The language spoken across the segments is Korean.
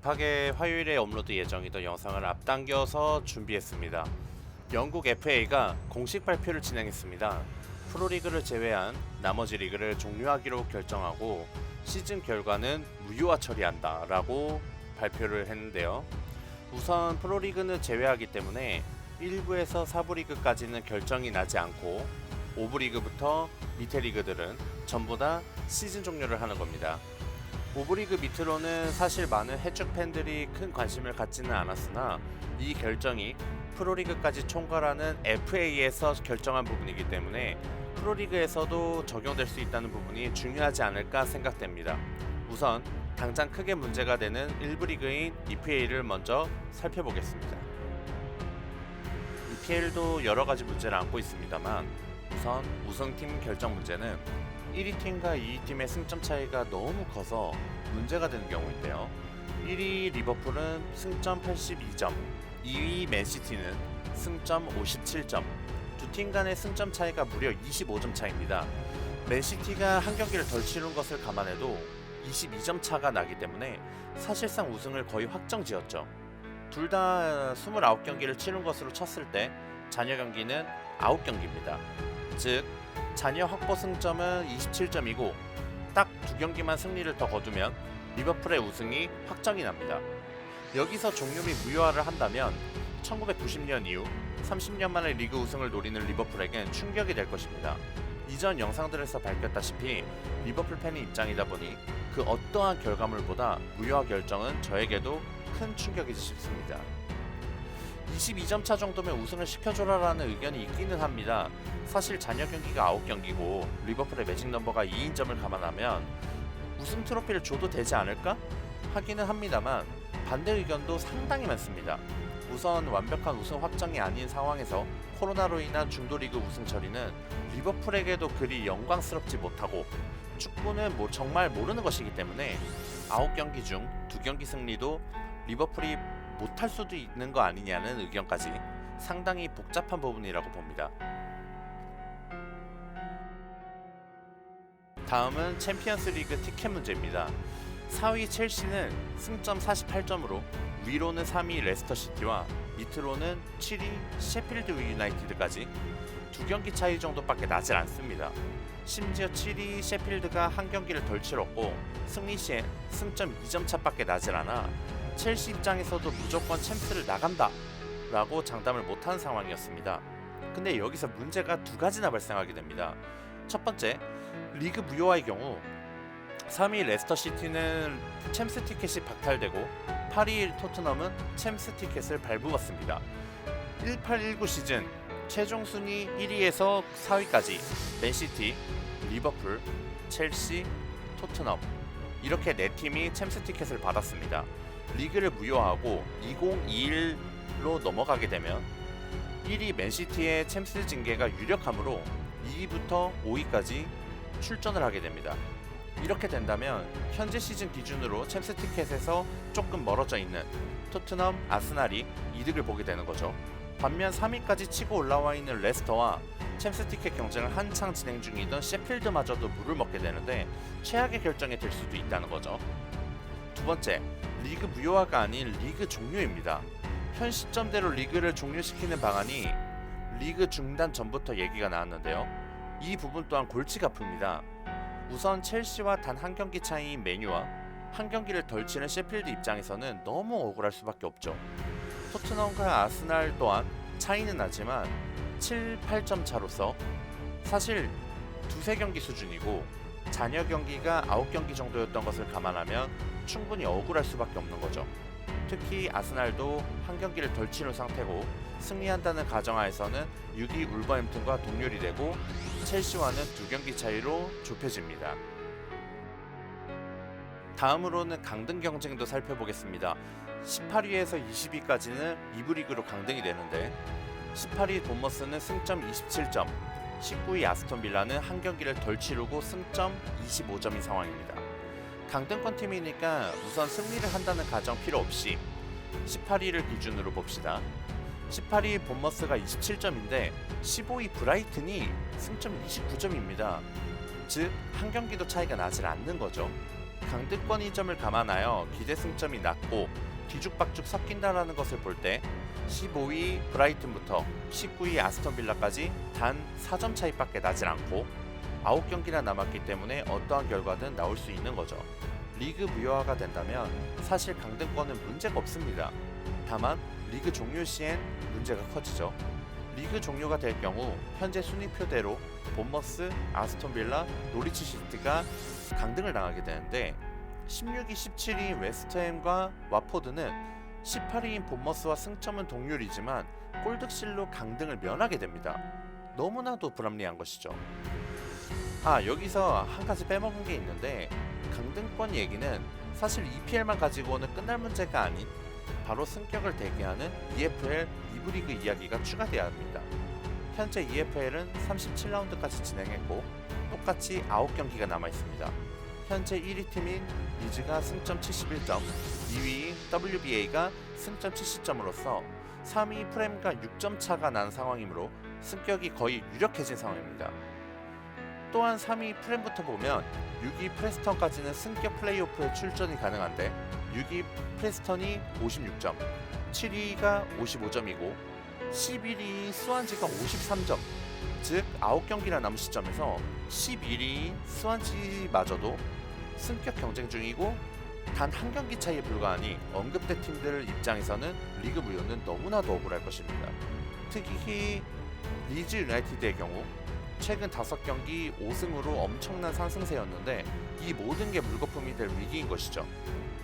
급하게 화요일에 업로드 예정이던 영상을 앞당겨서 준비했습니다. 영국 FA가 공식 발표를 진행했습니다. 프로리그를 제외한 나머지 리그를 종료하기로 결정하고 시즌 결과는 무효화 처리한다 라고 발표를 했는데요. 우선 프로리그는 제외하기 때문에 1부에서 4부 리그까지는 결정이 나지 않고 5부 리그부터 밑에 리그들은 전부 다 시즌 종료를 하는 겁니다. 5부 리그 밑으로는 사실 많은 해축 팬들이 큰 관심을 갖지는 않았으나 이 결정이 프로리그까지 총괄하는 FA에서 결정한 부분이기 때문에 프로리그에서도 적용될 수 있다는 부분이 중요하지 않을까 생각됩니다. 우선 당장 크게 문제가 되는 1부 리그인 EPL을 먼저 살펴보겠습니다. EPL도 여러가지 문제를 안고 있습니다만 우선 우승팀 결정 문제는 1위 팀과 2위 팀의 승점 차이가 너무 커서 문제가 되는 경우인데요. 1위 리버풀은 승점 82점, 2위 맨시티는 승점 57점, 두 팀 간의 승점 차이가 무려 25점 차입니다. 맨시티가 한 경기를 덜 치른 것을 감안해도 22점 차가 나기 때문에 사실상 우승을 거의 확정지었죠. 둘 다 29경기를 치른 것으로 쳤을 때 잔여 경기는 9경기입니다. 즉 잔여 확보 승점은 27점이고 딱 두 경기만 승리를 더 거두면 리버풀의 우승이 확정이 납니다. 여기서 종료 및 무효화를 한다면 1990년 이후 30년 만에 리그 우승을 노리는 리버풀에겐 충격이 될 것입니다. 이전 영상들에서 밝혔다시피 리버풀 팬의 입장이다 보니 그 어떠한 결과물보다 무효화 결정은 저에게도 큰 충격이지 싶습니다. 22점 차 정도면 우승을 시켜줘라라는 의견이 있기는 합니다. 사실 잔여 경기가 9경기고 리버풀의 매직 넘버가 2인 점을 감안하면 우승 트로피를 줘도 되지 않을까? 하기는 합니다만 반대 의견도 상당히 많습니다. 우선 완벽한 우승 확정이 아닌 상황에서 코로나로 인한 중도 리그 우승 처리는 리버풀에게도 그리 영광스럽지 못하고 축구는 정말 모르는 것이기 때문에 9경기 중 2경기 승리도 리버풀이 못할 수도 있는 거 아니냐는 의견까지 상당히 복잡한 부분이라고 봅니다. 다음은 챔피언스 리그 티켓 문제입니다. 4위 첼시는 승점 48점으로 위로는 3위 레스터시티와 밑으로는 7위 셰필드 유나이티드까지 2경기 차이 정도밖에 나질 않습니다. 심지어 7위 셰필드가 한 경기를 덜 치렀고 승리 시에 승점 2점 차밖에 나질 않아 첼시 입장에서도 무조건 챔스를 나간다 라고 장담을 못하는 상황이었습니다. 근데 여기서 문제가 두 가지나 발생하게 됩니다. 첫 번째, 리그 무효화의 경우 3위 레스터시티는 챔스 티켓이 박탈되고 8위 토트넘은 챔스 티켓을 발부받습니다. 18-19 시즌 최종 순위 1위에서 4위까지 맨시티, 리버풀, 첼시, 토트넘 이렇게 4팀이 챔스 티켓을 받았습니다. 리그를 무효화하고 2021로 넘어가게 되면 1위 맨시티의 챔스 징계가 유력하므로 2위부터 5위까지 출전을 하게 됩니다. 이렇게 된다면 현재 시즌 기준으로 챔스 티켓에서 조금 멀어져 있는 토트넘, 아스날이 이득을 보게 되는 거죠. 반면 3위까지 치고 올라와 있는 레스터와 챔스 티켓 경쟁을 한창 진행 중이던 셰필드마저도 물을 먹게 되는데 최악의 결정이 될 수도 있다는 거죠. 두 번째, 리그 무효화가 아닌 리그 종료입니다. 현 시점대로 리그를 종료시키는 방안이 리그 중단 전부터 얘기가 나왔는데요. 이 부분 또한 골치가 아픕니다. 우선 첼시와 단 한 경기 차이인 메뉴와 한 경기를 덜 치는 셰필드 입장에서는 너무 억울할 수밖에 없죠. 토트넘과 아스날 또한 차이는 나지만 7, 8점 차로서 사실 두세 경기 수준이고 잔여 경기가 9경기 정도였던 것을 감안하면 충분히 억울할 수밖에 없는 거죠. 특히 아스날도 한 경기를 덜 치른 상태고 승리한다는 가정하에서는 6위 울버햄튼과 동률이 되고 첼시와는 2경기 차이로 좁혀집니다. 다음으로는 강등 경쟁도 살펴보겠습니다. 18위에서 20위까지는 2부 리그로 강등이 되는데 18위 본머스는 승점 27점, 19위 아스톤 빌라는 한 경기를 덜 치르고 승점 25점인 상황입니다. 강등권 팀이니까 우선 승리를 한다는 가정 필요 없이 18위를 기준으로 봅시다. 18위 본머스가 27점인데 15위 브라이튼이 승점 29점입니다. 즉 한 경기도 차이가 나질 않는 거죠. 강등권 이점을 감안하여 기대 승점이 낮고 뒤죽박죽 섞인다라는 것을 볼 때 15위 브라이튼부터 19위 아스톤 빌라까지 단 4점 차이밖에 나질 않고 9경기나 남았기 때문에 어떠한 결과든 나올 수 있는 거죠. 리그 무효화가 된다면 사실 강등권은 문제가 없습니다. 다만 리그 종료 시엔 문제가 커지죠. 리그 종료가 될 경우 현재 순위표대로 본머스, 아스톤 빌라, 노리치 시티가 강등을 당하게 되는데 16위, 17위인 웨스트햄과 와포드는 18위인 본머스와 승점은 동률이지만 골득실로 강등을 면하게 됩니다. 너무나도 불합리한 것이죠. 여기서 한 가지 빼먹은 게 있는데 강등권 얘기는 사실 EPL만 가지고는 끝날 문제가 아닌 바로 승격을 대기하는 EFL 2부 리그 이야기가 추가되어야 합니다. 현재 EFL은 37라운드까지 진행했고 똑같이 9경기가 남아있습니다. 현재 1위 팀인 리즈가 승점 71점, 2위인 WBA가 승점 70점으로서 3위 프렘과 6점 차가 난 상황이므로 승격이 거의 유력해진 상황입니다. 또한 3위 프렘부터 보면 6위 프레스턴까지는 승격 플레이오프에 출전이 가능한데 6위 프레스턴이 56점, 7위가 55점이고 11위 스완지가 53점, 즉 9경기나 남은 시점에서 11위 스완지마저도 승격 경쟁 중이고 단 한 경기 차이에 불과하니 언급된 팀들 입장에서는 리그 무효는 너무나도 억울할 것입니다. 특히 리즈 유나이티드의 경우 최근 5경기 5승으로 엄청난 상승세였는데 이 모든 게 물거품이 될 위기인 것이죠.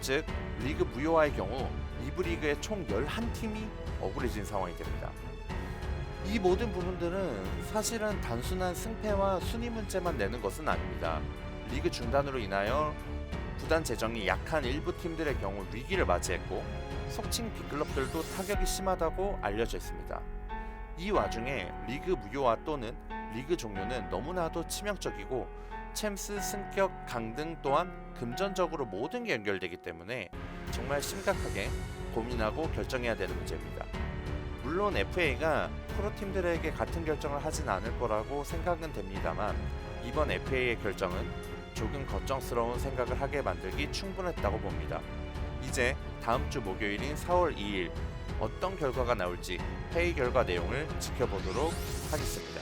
즉 리그 무효화의 경우 2부 리그의 총 11팀이 억울해진 상황이 됩니다. 이 모든 부분들은 사실은 단순한 승패와 순위 문제만 내는 것은 아닙니다. 리그 중단으로 인하여 구단 재정이 약한 일부 팀들의 경우 위기를 맞이했고 속칭 빅클럽들도 타격이 심하다고 알려져 있습니다. 이 와중에 리그 무효화 또는 리그 종료는 너무나도 치명적이고 챔스 승격 강등 또한 금전적으로 모든 게 연결되기 때문에 정말 심각하게 고민하고 결정해야 되는 문제입니다. 물론 FA가 프로팀들에게 같은 결정을 하진 않을 거라고 생각은 됩니다만 이번 FA의 결정은 조금 걱정스러운 생각을 하게 만들기 충분했다고 봅니다. 이제 다음 주 목요일인 4월 2일 어떤 결과가 나올지 회의 결과 내용을 지켜보도록 하겠습니다.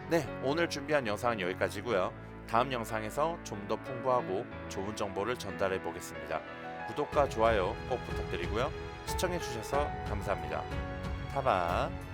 네, 오늘 준비한 영상은 여기까지고요. 다음 영상에서 좀 더 풍부하고 좋은 정보를 전달해 보겠습니다. 구독과 좋아요 꼭 부탁드리고요. 시청해 주셔서 감사합니다. 타바.